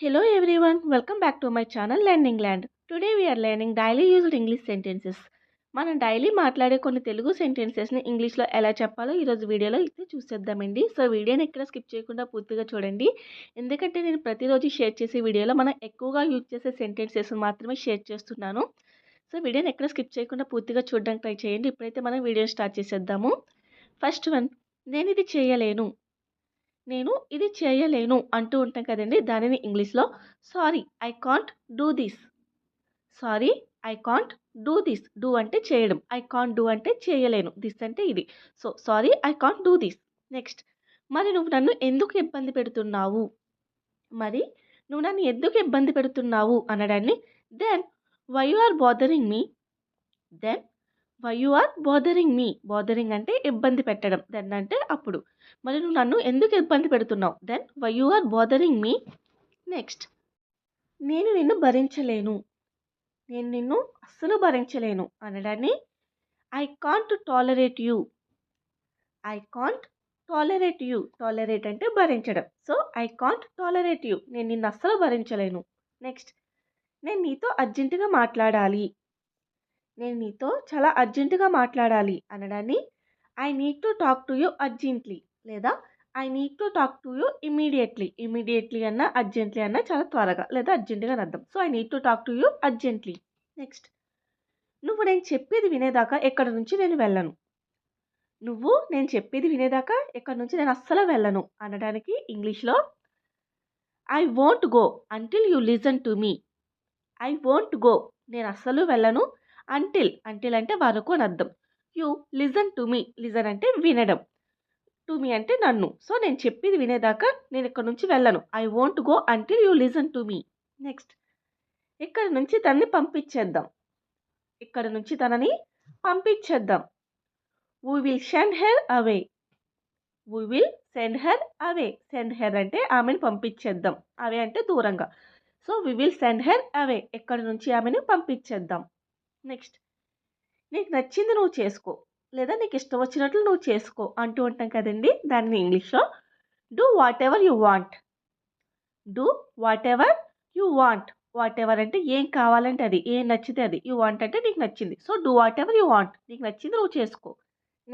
Hello everyone, welcome back to my channel Learning Land. Today we are learning daily used English sentences. మనం daily మాట్లాడే కొన్ని తెలుగు సెంటెన్సెస్ని ఇంగ్లీష్లో ఎలా చెప్పాలో ఈరోజు వీడియోలో అయితే చూసేద్దామండి. సో వీడియోని ఎక్కడ స్కిప్ చేయకుండా పూర్తిగా చూడండి. ఎందుకంటే నేను ప్రతిరోజు షేర్ చేసే వీడియోలో మనం ఎక్కువగా యూజ్ చేసే సెంటెన్సెస్ మాత్రమే షేర్ చేస్తున్నాను. సో వీడియోని ఎక్కడ స్కిప్ చేయకుండా పూర్తిగా చూడడానికి ట్రై చేయండి. ఇప్పుడైతే మనం వీడియో స్టార్ట్ చేసేద్దాము. ఫస్ట్ వన్, నేను ఇది చేయలేను. నేను ఇది చేయలేను అంటూ ఉంటాం కదండి, దానిని ఇంగ్లీష్లో sorry I can't do this. Sorry I can't do this. Do అంటే చేయడం, ఐ కాంట్ డూ అంటే చేయలేను, దిస్ అంటే ఇది. So sorry I can't do this. Next, మరి నువ్వు నన్ను ఎందుకు ఇబ్బంది పెడుతున్నావు. మరి నువ్వు నన్ను ఎందుకు ఇబ్బంది పెడుతున్నావు అనడాన్ని then why you are bothering me. Then why you are bothering me. Bothering అంటే ఇబ్బంది పెట్టడం, దెన్ అంటే అప్పుడు. మరి నువ్వు నన్ను ఎందుకు ఇబ్బంది పెడుతున్నావు. Then why you are bothering me. Next, నేను నిన్ను భరించలేను. నేను నిన్ను అస్సలు భరించలేను అనడాన్ని I can't tolerate you. I can't tolerate you. Tolerate అంటే భరించడం. So I can't tolerate you. నేను నిన్ను అస్సలు భరించలేను. నెక్స్ట్, నేను నీతో అర్జెంటుగా మాట్లాడాలి. నేను నీతో చాలా అర్జెంటుగా మాట్లాడాలి అనడాన్ని I need to talk to you urgently, లేదా I need to talk to you immediately. Immediately అన్న అర్జెంట్లీ అన్న చాలా త్వరగా లేదా అర్జెంటుగా అని అర్థం. So I need to talk to you urgently. Next, నువ్వు నేను చెప్పేది వినేదాకా ఎక్కడి నుంచి నేను వెళ్ళను. నువ్వు నేను చెప్పేది వినేదాకా ఎక్కడి నుంచి నేను అస్సలు వెళ్ళను అనడానికి ఇంగ్లీష్లో I won't go until you listen to me. I won't go, నేను అస్సలు వెళ్ళను. అంటిల్ అంటే వరకు అని అర్థం. You listen to me. Listen అంటే వినడం, టు మీ అంటే నన్ను. సో నేను చెప్పేది వినేదాకా నేను ఇక్కడ నుంచి వెళ్ళను. I won't go until you listen to me. Next, ఇక్కడ నుంచి తనని పంపించేద్దాం. ఇక్కడ నుంచి తనని పంపించేద్దాం. We will send her away. We will send her away. Send her అంటే ఆమెను పంపించేద్దాం, అవే అంటే దూరంగా. So we will send her away. ఎక్కడి నుంచి ఆమెను పంపించేద్దాం. నెక్స్ట్, నీకు నచ్చింది నువ్వు చేసుకో, లేదా నీకు ఇష్టం వచ్చినట్లు నువ్వు చేసుకో అంటూ ఉంటాం కదండి, దాన్ని ఇంగ్లీష్లో do what ever you want. Do what ever you want. What ever అంటే ఏం కావాలంటే అది, ఏం నచ్చితే అది. యు వాంట్ అంటే నీకు నచ్చింది. So do what ever you want. నీకు నచ్చింది నువ్వు చేసుకో.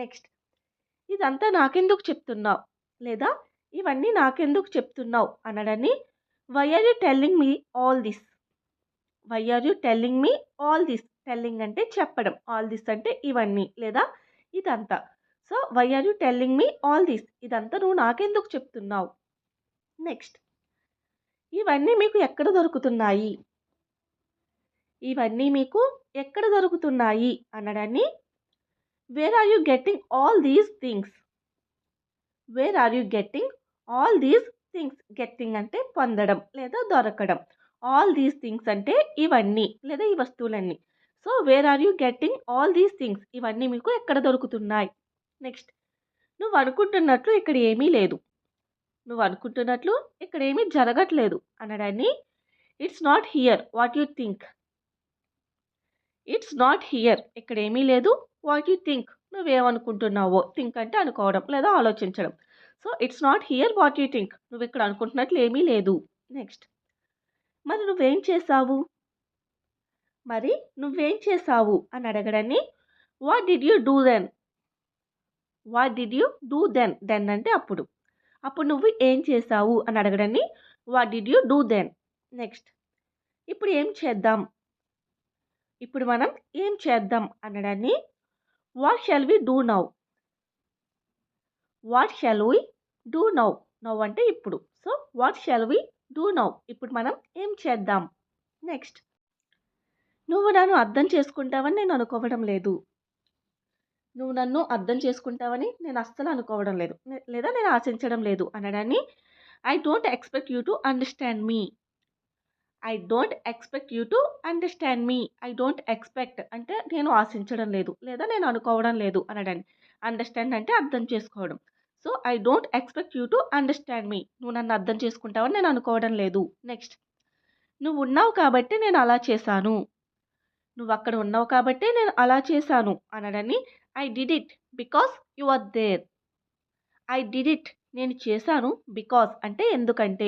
నెక్స్ట్, ఇదంతా నాకెందుకు చెప్తున్నావు, లేదా ఇవన్నీ నాకెందుకు చెప్తున్నావు అనడాన్ని why are you telling me all this. Why are you telling me all this. Telling అంటే చెప్పడం, ఆల్ దిస్ అంటే ఇవన్నీ లేదా ఇదంతా. So why are you telling me all this. ఇదంతా నువ్వు నాకెందుకు చెప్తున్నావు. నెక్స్ట్, ఇవన్నీ మీకు ఎక్కడ దొరుకుతున్నాయి. ఇవన్నీ మీకు ఎక్కడ దొరుకుతున్నాయి అనడాన్ని where are you getting all these things. Where are you getting all these things. Getting అంటే పొందడం లేదా దొరకడం. ఆల్ దీస్ థింగ్స్ అంటే ఇవన్నీ లేదా ఈ వస్తువులన్నీ. So where are you getting all these things. ఇవన్నీ మీకు ఎక్కడ దొరుకుతున్నాయి. నెక్స్ట్, నువ్వు అనుకుంటున్నట్లు ఇక్కడ ఏమీ లేదు. నువ్వు అనుకుంటున్నట్లు ఇక్కడ ఏమీ జరగట్లేదు అనడాన్ని it's not here what you think. It's not here, ఇక్కడ ఏమీ లేదు. వాట్ యు థింక్, నువ్వేమనుకుంటున్నావో. థింక్ అంటే అనుకోవడం లేదా ఆలోచించడం. So it's not here what you think. నువ్వు ఇక్కడ అనుకుంటున్నట్లు ఏమీ లేదు. నెక్స్ట్, మరి నువ్వేం చేసావు. మరి నువ్వేం చేసావు అని అడగడాన్ని what did you do then. What did you do then. Then అంటే అప్పుడు. అప్పుడు నువ్వు ఏం చేసావు అని అడగడాన్ని what did you do then. Next, ఇప్పుడు ఏం చేద్దాం. ఇప్పుడు మనం ఏం చేద్దాం అనడాన్ని what shall we do now. What shall we do now. Now అంటే ఇప్పుడు. So what shall we do now. ఇప్పుడు మనం ఏం చేద్దాం. నెక్స్ట్, నువ్వు నన్ను అర్థం చేసుకుంటావని నేను అనుకోవడం లేదు. నువ్వు నన్ను అర్థం చేసుకుంటావని నేను అస్సలు అనుకోవడం లేదు, లేదా నేను ఆశించడం లేదు అనడాన్ని I don't expect you to understand me. I don't expect you to understand me. I don't expect అంటే నేను ఆశించడం లేదు లేదా నేను అనుకోవడం లేదు అనడాన్ని. అండర్స్టాండ్ అంటే అర్థం చేసుకోవడం. So I don't expect you to understand me. నువ్వు నన్ను అర్థం చేసుకుంటావని నేను అనుకోవడం లేదు. నెక్స్ట్, నువ్వు ఉన్నావు కాబట్టి నేను అలా చేశాను. నువ్వు అక్కడ ఉన్నావు కాబట్టి నేను అలా చేశాను అనడాన్ని I did it because you are there. I did it, నేను చేశాను. బికాస్ అంటే ఎందుకంటే.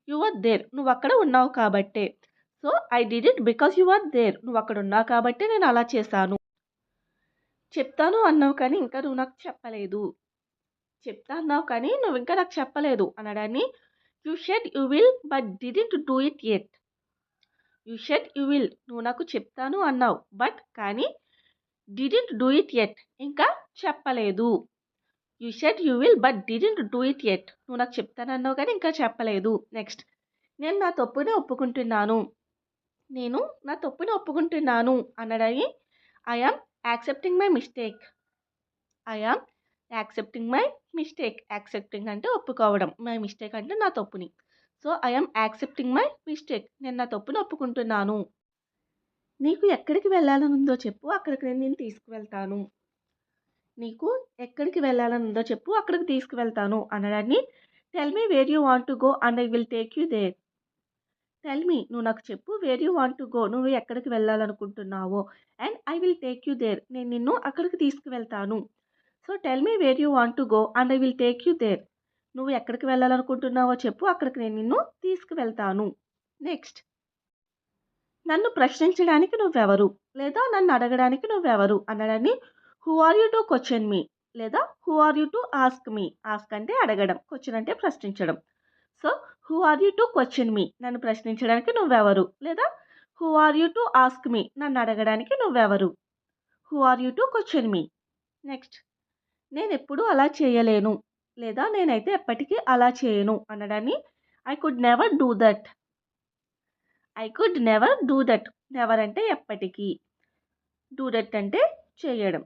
యు ఆర్ దేర్, నువ్వు అక్కడ ఉన్నావు కాబట్టే. So I did it because you are there, నువ్వు అక్కడ ఉన్నావు కాబట్టి నేను అలా చేశాను. చెప్తాను అన్నావు కానీ ఇంకా నువ్వు నాకు చెప్పలేదు. చెప్తా అన్నావు కానీ నువ్వు ఇంకా నాకు చెప్పలేదు అనడాన్ని you said you will but didn't do it yet. You said you will, నువ్వు నాకు చెప్తాను అన్నావు బట్ కానీ డిడ్ంట్ డూ ఇట్ యెట్, ఇంకా చెప్పలేదు. You said you will but didn't do it yet, నువ్వు నాకు చెప్తానన్నావు కానీ ఇంకా చెప్పలేదు. నెక్స్ట్, నేను నా తప్పుని ఒప్పుకుంటున్నాను. నేను నా తప్పుని ఒప్పుకుంటున్నాను అనడాన్ని I am accepting my mistake. I am accepting my mistake. Accepting అంటే ఒప్పుకోవడం, మై మిస్టేక్ అంటే నా తప్పుని. So I am accepting my mistake, నేను నా తప్పుని ఒప్పుకుంటున్నాను. నీకు ఎక్కడికి వెళ్ళాలని ఉందో చెప్పు, అక్కడికి నేను నిన్ను తీసుకువెళ్తాను. నీకు ఎక్కడికి వెళ్ళాలని ఉందో చెప్పు, అక్కడికి తీసుకువెళ్తాను అనడాన్ని tell me where you want to go and I will take you there. Tell me, నువ్వు నాకు చెప్పు, where you want to go, నువ్వు ఎక్కడికి వెళ్ళాలనుకుంటున్నావో, and I will take you there, నేను నిన్ను అక్కడికి తీసుకువెళ్తాను. So tell me where you want to go and I will take you there. నువ్వు ఎక్కడికి వెళ్ళాలనుకుంటున్నావో చెప్పు, అక్కడికి నేను నిన్ను తీసుకువెళ్తాను. నెక్స్ట్, నన్ను ప్రశ్నించడానికి నువ్వెవరు లేదా నన్ను అడగడానికి నువ్వెవరు అనడాన్ని who are you to question me లేదా who are you to ask me. Ask అంటే అడగడం, క్వశ్చన్ అంటే ప్రశ్నించడం. So who are you to question me, నన్ను ప్రశ్నించడానికి నువ్వెవరు, లేదా who are you to ask me, నన్ను అడగడానికి నువ్వెవరు. Who are you to question me. Next, నేను ఎప్పుడు అలా చేయలేను లేదా నేనైతే ఎప్పటికీ అలా చేయను అనడాన్ని I could never do that. I could never do that. Never అంటే ఎప్పటికీ, డూ దట్ అంటే చేయడం.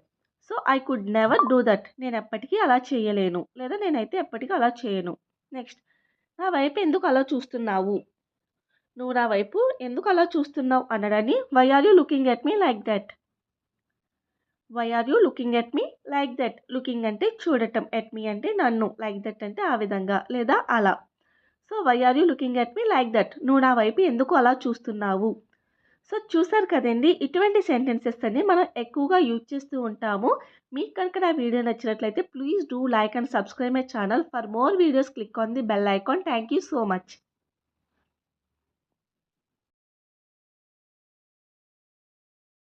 So I could never do that, నేను ఎప్పటికీ అలా చేయలేను లేదా నేనైతే ఎప్పటికీ అలా చేయను. నెక్స్ట్, నా వైపు ఎందుకు అలా చూస్తున్నావు, నువ్వు నా వైపు ఎందుకు అలా చూస్తున్నావు అనడాన్ని why are you looking at me like that. Why are you looking at me like that. Looking అంటే చూడటం, ఎట్ మీ అంటే నన్ను, లైక్ దట్ అంటే ఆ విధంగా లేదా అలా. So why are you looking at me like that, నువ్వు నా వైపు ఎందుకు అలా చూస్తున్నావు. సో చూసారు కదండి, ఇటువంటి సెంటెన్సెస్ అన్ని మనం ఎక్కువగా యూజ్ చేస్తూ ఉంటాము. మీకు కనుక నా వీడియో నచ్చినట్లయితే please do like and subscribe my channel. For more videos click on the bell icon. Thank you so much.